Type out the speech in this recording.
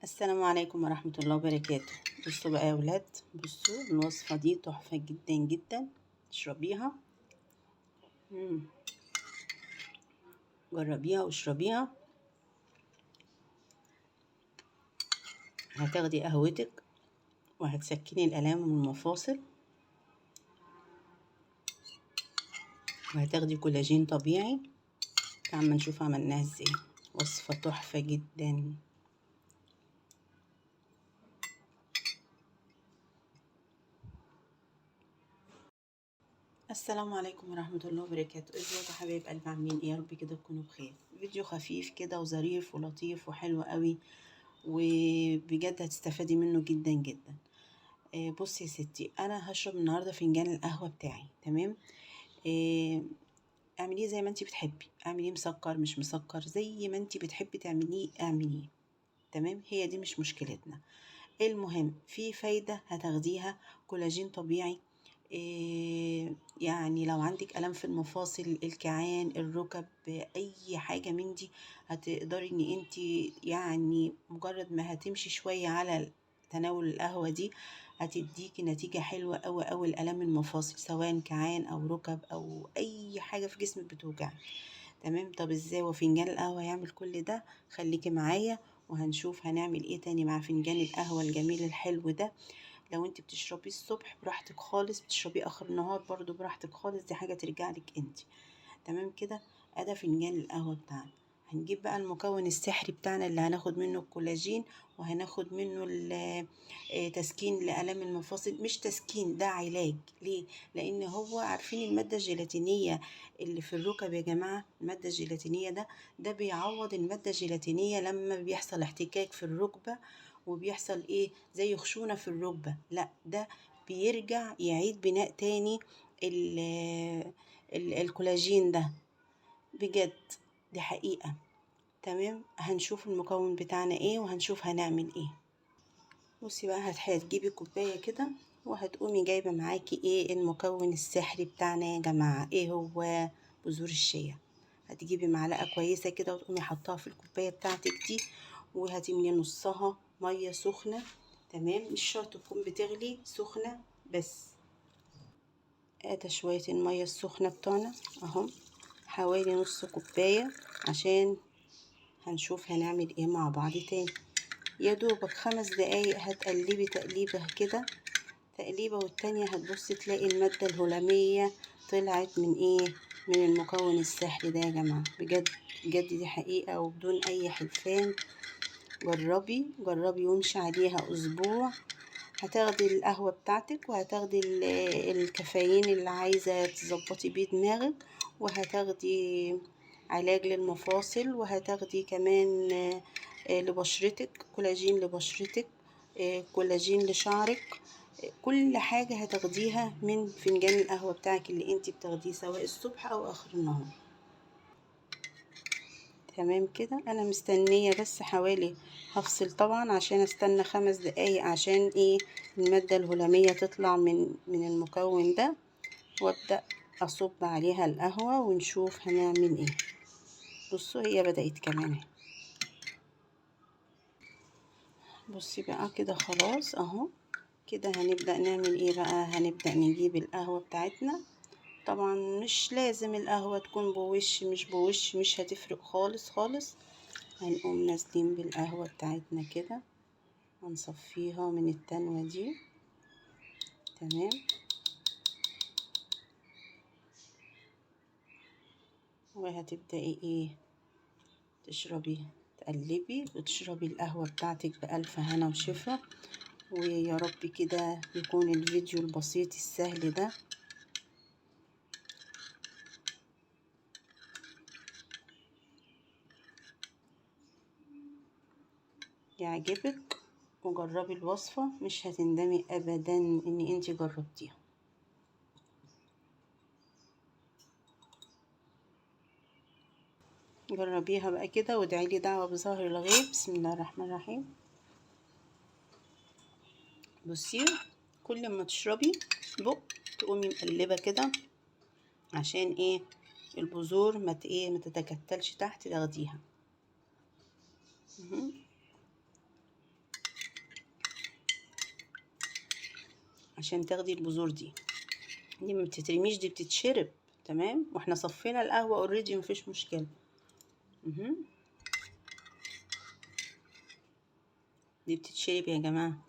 السلام عليكم ورحمة الله وبركاته. بصوا بقى يا ولاد، بصوا الوصفة دي تحفة جدا جدا. اشربيها. جربيها واشربيها. هتاخدي قهوتك وهتسكني الآلام من المفاصل، وهتاخدي كولاجين طبيعي. تعالوا نشوف عملناها ازاي. وصفة تحفة جدا. السلام عليكم ورحمة الله وبركاته. ازيكم يا حبايب قلبي، عاملين ايه؟ يا رب كده تكونوا بخير. فيديو خفيف كده وظريف ولطيف وحلو قوي، وبجد هتستفادي منه جدا جدا. بصي يا ستي، انا هشرب النهارده فنجان القهوه بتاعي. تمام. اعمليه زي ما انتي بتحبي، اعمليه مسكر مش مسكر، زي ما انتي بتحبي تعمليه اعمليه. تمام، هي دي مش مشكلتنا. المهم في فايده هتاخديها، كولاجين طبيعي. يعني لو عندك ألم في المفاصل، الكعان، الركب، أي حاجة من دي، هتقدري إن انتي يعني مجرد ما هتمشي شوية على تناول القهوة دي هتديكي نتيجة حلوة أوي أوي لآلام المفاصل، سواء كعان أو ركب أو أي حاجة في جسمك بتوجعك. تمام. طب ازاي وفنجان القهوة يعمل كل ده؟ خليكي معايا وهنشوف هنعمل ايه تاني مع فنجان القهوة الجميل الحلو ده. لو انت بتشربيه الصبح براحتك خالص، بتشربيه اخر النهار برضو براحتك خالص، دي حاجة ترجع لك انت. تمام كده. ادي فنجان القهوة بتاعنا. هنجيب بقى المكون السحري بتاعنا اللي هناخد منه الكولاجين، وهناخد منه تسكين لآلام المفاصل. مش تسكين، ده علاج. ليه؟ لان هو عارفين المادة الجيلاتينية اللي في الركب يا جماعة، المادة الجيلاتينية ده بيعوض المادة الجيلاتينية لما بيحصل احتكاك في الركبة، وبيحصل ايه زي خشونة في الركبة. لا، ده بيرجع يعيد بناء تاني الكولاجين ده. بجد، دي حقيقة. تمام. هنشوف المكون بتاعنا ايه وهنشوف هنعمل ايه. بصي بقى، هتجيبي كوباية كده، وهتقومي جايبة معاكي ايه المكون السحري بتاعنا يا جماعة. ايه هو؟ بذور الشيا. هتجيبي معلقة كويسة كده وتقومي حطها في الكوباية بتاعتك دي، وهتملي نصها مية سخنة. تمام، مش شرط تكون بتغلي، سخنة بس. ادي شوية المية السخنة بتوعنا اهم، حوالي نص كوباية، عشان هنشوف هنعمل ايه مع بعض تاني. يا دوبك 5 دقايق هتقلبي تقليبة كده، تقليبة والتانية هتبصي تلاقي المادة الهلامية طلعت من ايه، من المكون السحري ده يا جماعة. بجد بجد دي حقيقة وبدون اي حلفان. جربي جربي وامشي عليها اسبوع، هتاخدي القهوة بتاعتك، وهتاخدي الكافيين اللي عايزة تظبطي بيه دماغك، وهتاخدي علاج للمفاصل، وهتاخدي كمان لبشرتك، كولاجين لبشرتك، كولاجين لشعرك. كل حاجة هتاخديها من فنجان القهوة بتاعك اللي انتي بتاخديه سواء الصبح او اخر النهار. تمام كده. انا مستنية بس حوالي، هفصل طبعا عشان استنى 5 دقايق، عشان ايه، المادة الهلامية تطلع من المكون ده، وابدأ اصب عليها القهوة ونشوف هنعمل ايه. بصوا هي بدأت كمان اهي. بصي بقى كده خلاص اهو. كده هنبدأ نعمل ايه بقى، هنبدأ نجيب القهوة بتاعتنا. طبعا مش لازم القهوة تكون بوش مش بوش، مش هتفرق خالص خالص. هنقوم نازلين بالقهوة بتاعتنا كده، هنصفيها من التنوة دي. تمام. وهتبدأي ايه، تشربي، تقلبي وتشربي القهوة بتاعتك بألف هنا وشفا. ويا رب كده يكون الفيديو البسيط السهل ده يعجبك، وجربي الوصفة، مش هتندمي ابدا ان انتي جربتيها. جربيها بقى كده وادعيلي دعوة بظهر الغيب. بسم الله الرحمن الرحيم. بصي، كل ما تشربي بق تقومي مقلبة كده، عشان ايه، البذور ما تتكتلش تحت، تاخديها. عشان تاخدي البذور دي ما بتترميش، دي بتتشرب. تمام، واحنا صفينا القهوة اوريدي، مفيش مشكلة. دي بتتشرب يا جماعة.